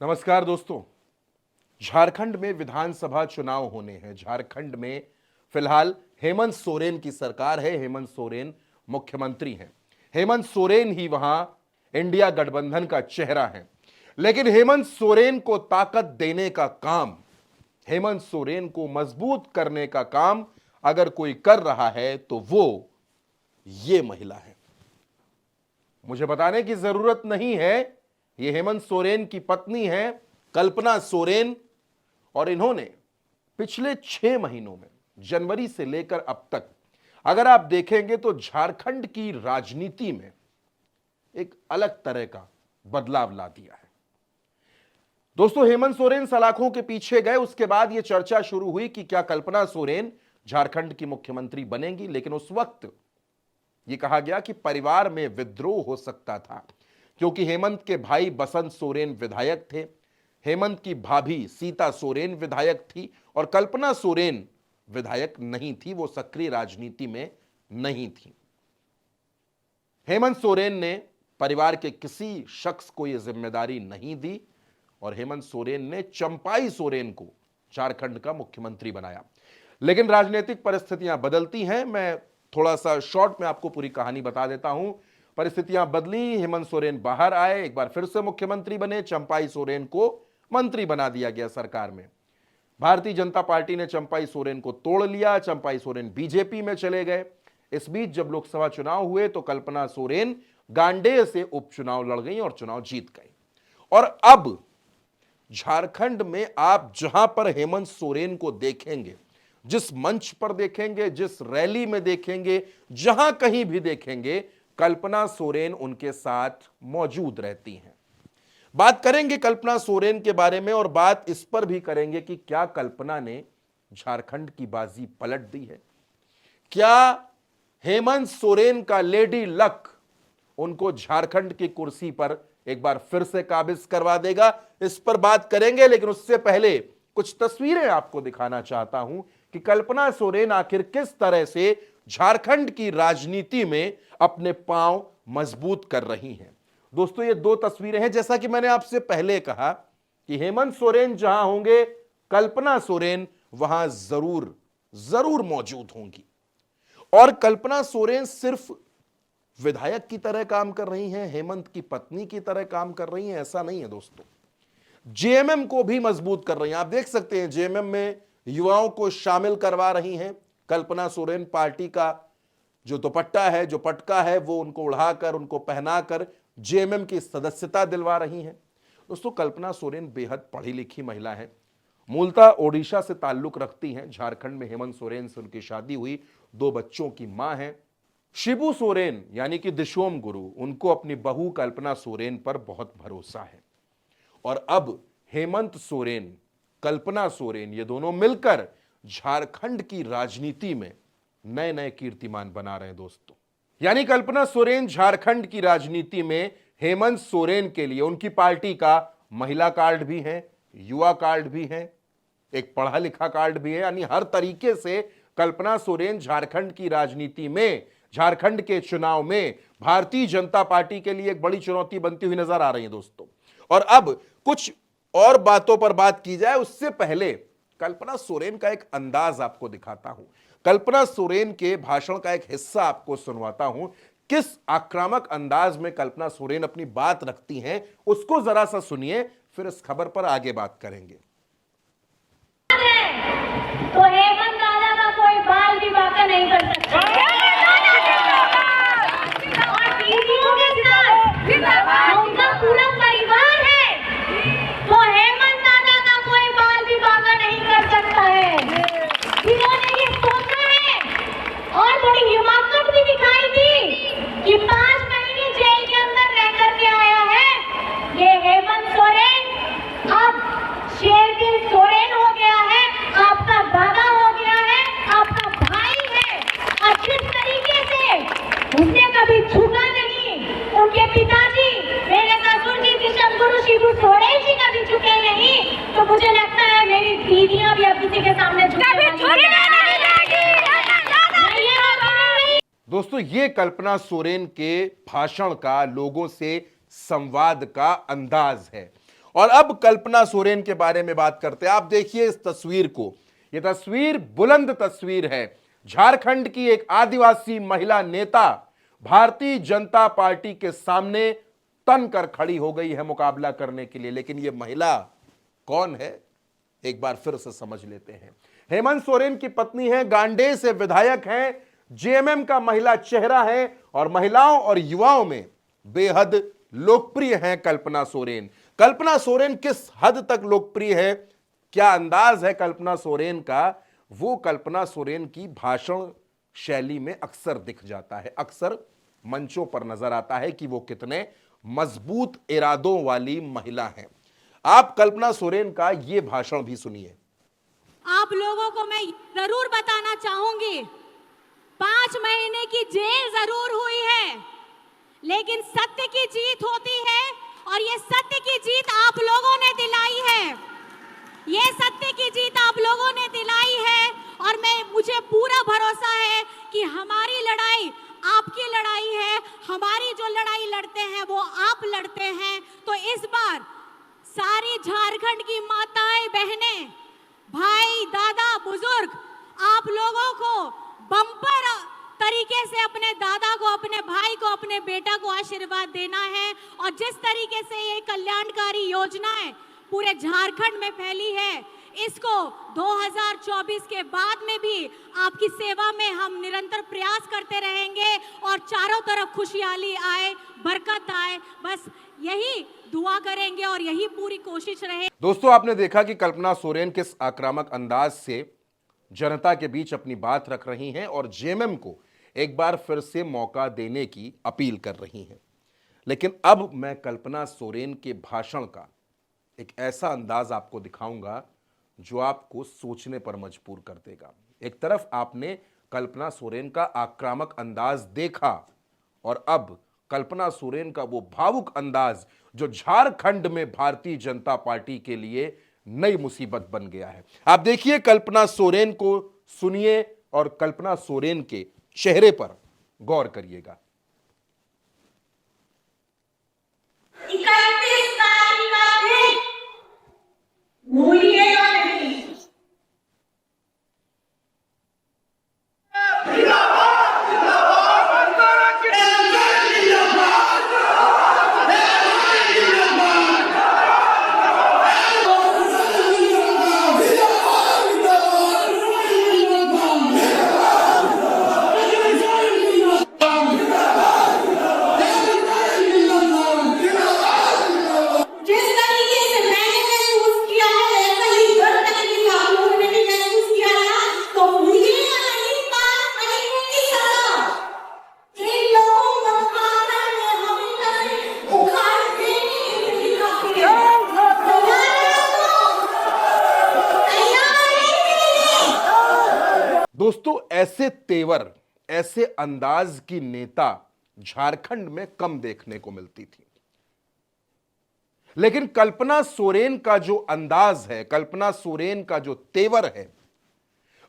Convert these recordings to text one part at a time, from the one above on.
नमस्कार दोस्तों। झारखंड में विधानसभा चुनाव होने हैं। झारखंड में फिलहाल हेमंत सोरेन की सरकार है। हेमंत सोरेन मुख्यमंत्री हैं। हेमंत सोरेन ही वहां इंडिया गठबंधन का चेहरा है। लेकिन हेमंत सोरेन को ताकत देने का काम, हेमंत सोरेन को मजबूत करने का काम अगर कोई कर रहा है तो वो ये महिला है। मुझे बताने की जरूरत नहीं है, ये हेमंत सोरेन की पत्नी है कल्पना सोरेन। और इन्होंने पिछले 6 महीनों में, जनवरी से लेकर अब तक अगर आप देखेंगे तो झारखंड की राजनीति में एक अलग तरह का बदलाव ला दिया है। दोस्तों, हेमंत सोरेन सलाखों के पीछे गए, उसके बाद यह चर्चा शुरू हुई कि क्या कल्पना सोरेन झारखंड की मुख्यमंत्री बनेंगी। लेकिन उस वक्त यह कहा गया कि परिवार में विद्रोह हो सकता था, क्योंकि हेमंत के भाई बसंत सोरेन विधायक थे, हेमंत की भाभी सीता सोरेन विधायक थी और कल्पना सोरेन विधायक नहीं थी, वो सक्रिय राजनीति में नहीं थी। हेमंत सोरेन ने परिवार के किसी शख्स को यह जिम्मेदारी नहीं दी और हेमंत सोरेन ने चंपाई सोरेन को झारखंड का मुख्यमंत्री बनाया। लेकिन राजनीतिक परिस्थितियां बदलती हैं। मैं थोड़ा सा शॉर्ट में आपको पूरी कहानी बता देता हूं। परिस्थितियां बदली, हेमंत सोरेन बाहर आए, एक बार फिर से मुख्यमंत्री बने, चंपाई सोरेन को मंत्री बना दिया गया सरकार में। भारतीय जनता पार्टी ने चंपाई सोरेन को तोड़ लिया, चंपाई सोरेन बीजेपी में चले गए। इस बीच जब लोकसभा चुनाव हुए तो कल्पना सोरेन गांडेय से उपचुनाव लड़ गई और चुनाव जीत गई। और अब झारखंड में आप जहां पर हेमंत सोरेन को देखेंगे, जिस मंच पर देखेंगे, जिस रैली में देखेंगे, जहां कहीं भी देखेंगे, कल्पना सोरेन उनके साथ मौजूद रहती हैं। बात करेंगे कल्पना सोरेन के बारे में और बात इस पर भी करेंगे कि क्या कल्पना ने झारखंड की बाजी पलट दी है। क्या हेमंत सोरेन का लेडी लक उनको झारखंड की कुर्सी पर एक बार फिर से काबिज करवा देगा, इस पर बात करेंगे। लेकिन उससे पहले कुछ तस्वीरें आपको दिखाना चाहता हूं कि कल्पना सोरेन आखिर किस तरह से झारखंड की राजनीति में अपने पांव मजबूत कर रही हैं। दोस्तों, ये 2 तस्वीरें हैं। जैसा कि मैंने आपसे पहले कहा कि हेमंत सोरेन जहां होंगे, कल्पना सोरेन वहां जरूर मौजूद होंगी। और कल्पना सोरेन सिर्फ विधायक की तरह काम कर रही हैं, हेमंत की पत्नी की तरह काम कर रही हैं, ऐसा नहीं है दोस्तों। जेएमएम को भी मजबूत कर रही हैं। आप देख सकते हैं जेएमएम में युवाओं को शामिल करवा रही हैं कल्पना सोरेन। पार्टी का जो दुपट्टा है, जो पटका है, वो उनको उड़ाकर, उनको पहनाकर जेएमएम की सदस्यता दिलवा रही हैं। दोस्तों, कल्पना सोरेन बेहद पढ़ी लिखी महिला है, मूलतः ओडिशा से ताल्लुक रखती हैं। झारखंड में हेमंत सोरेन से उनकी शादी हुई, 2 बच्चों की मां है। शिबू सोरेन यानी कि दिशोम गुरु, उनको अपनी बहू कल्पना सोरेन पर बहुत भरोसा है। और अब हेमंत सोरेन, कल्पना सोरेन, ये दोनों मिलकर झारखंड की राजनीति में नए नए कीर्तिमान बना रहे हैं दोस्तों। यानी कल्पना सोरेन झारखंड की राजनीति में हेमंत सोरेन के लिए उनकी पार्टी का महिला कार्ड भी है, युवा कार्ड भी है, एक पढ़ा लिखा कार्ड भी है। यानी हर तरीके से कल्पना सोरेन झारखंड की राजनीति में, झारखंड के चुनाव में भारतीय जनता पार्टी के लिए एक बड़ी चुनौती बनती हुई नजर आ रही है दोस्तों। और अब कुछ और बातों पर बात की जाए, उससे पहले कल्पना सोरेन का एक अंदाज आपको दिखाता हूं। कल्पना सोरेन के भाषण का एक हिस्सा आपको सुनवाता हूं। किस आक्रामक अंदाज में कल्पना सोरेन अपनी बात रखती हैं, उसको जरा सा सुनिए, फिर इस खबर पर आगे बात करेंगे। तो हेमंत दादा का कोई बाल भी बाका नहीं कर सकता। और दीदियों के साथ उनका पूरा परिवार है, तो हेमंत दादा का कोई बाल भी बाका नहीं कर सकता है। इन्होंने ये सोचा है और बड़ी हिम्मत भी दिखाई दी कि 5 महीने जेल के अंदर रह करके आया है ये हेमंत सोरेन। अब शेर के सोरेन हो गया है, आपका दादा हो गया है, आपका भाई है। और जिस तरीके से उसने कभी झुका नहीं, उनके पिताजी मेरे ससुर जी किशन गुरु शिबू सोरेन जी कभी झुके नहीं, तो मुझे लगता है मेरी दीदियां भी अब किसी के सामने दोस्तों, ये कल्पना सोरेन के भाषण का, लोगों से संवाद का अंदाज है। और अब कल्पना सोरेन के बारे में बात करते हैं। आप देखिए इस तस्वीर को, यह तस्वीर बुलंद तस्वीर है। झारखंड की एक आदिवासी महिला नेता भारतीय जनता पार्टी के सामने तन कर खड़ी हो गई है मुकाबला करने के लिए। लेकिन यह महिला कौन है, एक बार फिर से समझ लेते हैं। हेमंत सोरेन की पत्नी है, गांडे से विधायक हैं, जेएमएम का महिला चेहरा है और महिलाओं और युवाओं में बेहद लोकप्रिय हैं कल्पना सोरेन। कल्पना सोरेन किस हद तक लोकप्रिय है, क्या अंदाज है कल्पना सोरेन का, वो कल्पना सोरेन की भाषण शैली में अक्सर दिख जाता है। अक्सर मंचों पर नजर आता है कि वो कितने मजबूत इरादों वाली महिला हैं। आप कल्पना सोरेन का ये भाषण भी सुनिए। आप लोगों को मैं जरूर बताना चाहूंगी, 5 महीने की जेल जरूर हुई है, लेकिन सत्य की जीत होती है और ये सत्य की जीत आप लोगों ने दिलाई है। ये सत्य की जीत आप लोगों ने दिलाई है और मुझे पूरा भरोसा है कि हमारी लड़ाई आपकी लड़ाई है। हमारी जो लड़ाई लड़ते हैं वो आप लड़ते हैं। तो इस बार सारी झारखंड की माताएं, बहनें, भाई, दादा, बुजुर्ग, आप लोगों को बम्पर तरीके से अपने दादा को, अपने भाई को, अपने बेटा को आशीर्वाद देना है। और जिस तरीके से ये कल्याणकारी योजनाएं पूरे झारखंड में फैली है, इसको 2024 के बाद में भी आपकी सेवा में हम निरंतर प्रयास करते रहेंगे और चारों तरफ खुशहाली आए, बरकत आए, बस यही दुआ करेंगे और यही पूरी कोशिश रहे। दोस्तों, आपने देखा कि कल्पना सोरेन किस आक्रामक अंदाज से जनता के बीच अपनी बात रख रही हैं और जेएमएम को एक बार फिर से मौका देने की अपील कर रही हैं। लेकिन अब मैं कल्पना सोरेन के भाषण का एक ऐसा अंदाज आपको दिखाऊंगा जो आपको सोचने पर मजबूर कर देगा। एक तरफ आपने कल्पना सोरेन का आक्रामक अंदाज देखा और अब कल्पना सोरेन का वो भावुक अंदाज जो झारखंड में भारतीय जनता पार्टी के लिए नई मुसीबत बन गया है। आप देखिए, कल्पना सोरेन को सुनिए और कल्पना सोरेन के चेहरे पर गौर करिएगा। 31 तारीख का दिन भूलिएगा नहीं। दोस्तों, ऐसे तेवर, ऐसे अंदाज की नेता झारखंड में कम देखने को मिलती थी। लेकिन कल्पना सोरेन का जो अंदाज है, कल्पना सोरेन का जो तेवर है,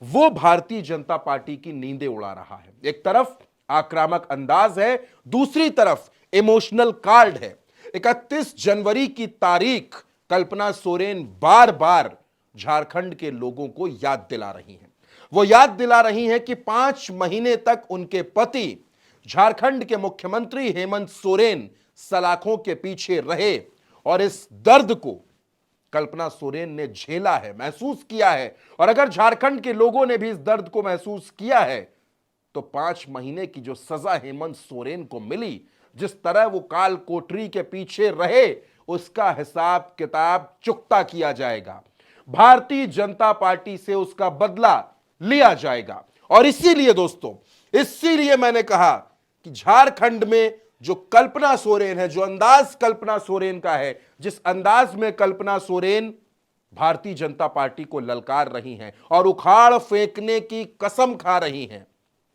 वो भारतीय जनता पार्टी की नींदें उड़ा रहा है। एक तरफ आक्रामक अंदाज है, दूसरी तरफ इमोशनल कार्ड है। 31 जनवरी की तारीख कल्पना सोरेन बार बार झारखंड के लोगों को याद दिला रही हैं। वो याद दिला रही हैं कि 5 महीने तक उनके पति झारखंड के मुख्यमंत्री हेमंत सोरेन सलाखों के पीछे रहे और इस दर्द को कल्पना सोरेन ने झेला है, महसूस किया है। और अगर झारखंड के लोगों ने भी इस दर्द को महसूस किया है तो 5 महीने की जो सजा हेमंत सोरेन को मिली, जिस तरह वो काल कोठरी के पीछे रहे, उसका हिसाब किताब चुकता किया जाएगा। भारतीय जनता पार्टी से उसका बदला लिया जाएगा। और इसीलिए दोस्तों, इसीलिए मैंने कहा कि झारखंड में जो कल्पना सोरेन है, जो अंदाज कल्पना सोरेन का है, जिस अंदाज में कल्पना सोरेन भारतीय जनता पार्टी को ललकार रही हैं और उखाड़ फेंकने की कसम खा रही हैं,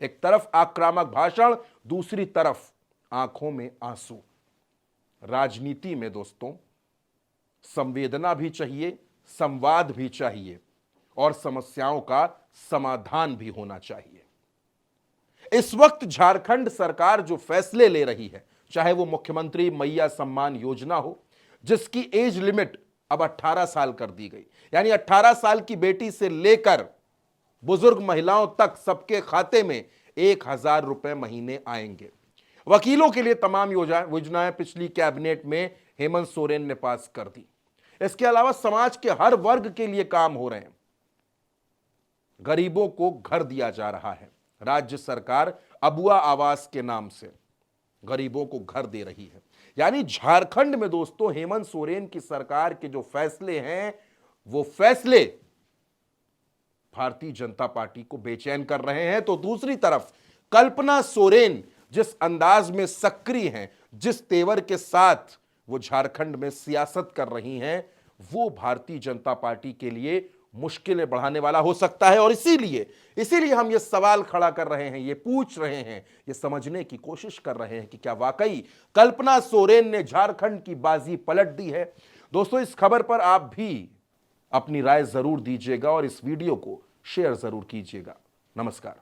एक तरफ आक्रामक भाषण, दूसरी तरफ आंखों में आंसू। राजनीति में दोस्तों संवेदना भी चाहिए, संवाद भी चाहिए और समस्याओं का समाधान भी होना चाहिए। इस वक्त झारखंड सरकार जो फैसले ले रही है, चाहे वो मुख्यमंत्री मैया सम्मान योजना हो, जिसकी एज लिमिट अब 18 साल कर दी गई, यानी 18 साल की बेटी से लेकर बुजुर्ग महिलाओं तक सबके खाते में 1,000 रुपए महीने आएंगे। वकीलों के लिए तमाम योजनाएं पिछली कैबिनेट में हेमंत सोरेन ने पास कर दी। इसके अलावा समाज के हर वर्ग के लिए काम हो रहे हैं। गरीबों को घर दिया जा रहा है। राज्य सरकार अबुआ आवास के नाम से गरीबों को घर दे रही है। यानी झारखंड में दोस्तों हेमंत सोरेन की सरकार के जो फैसले हैं वो फैसले भारतीय जनता पार्टी को बेचैन कर रहे हैं। तो दूसरी तरफ कल्पना सोरेन जिस अंदाज में सक्रिय हैं, जिस तेवर के साथ वो झारखंड में सियासत कर रही हैं, वो भारतीय जनता पार्टी के लिए मुश्किलें बढ़ाने वाला हो सकता है। और इसीलिए हम ये सवाल खड़ा कर रहे हैं, ये पूछ रहे हैं, ये समझने की कोशिश कर रहे हैं कि क्या वाकई कल्पना सोरेन ने झारखंड की बाजी पलट दी है। दोस्तों, इस खबर पर आप भी अपनी राय जरूर दीजिएगा और इस वीडियो को शेयर जरूर कीजिएगा। नमस्कार।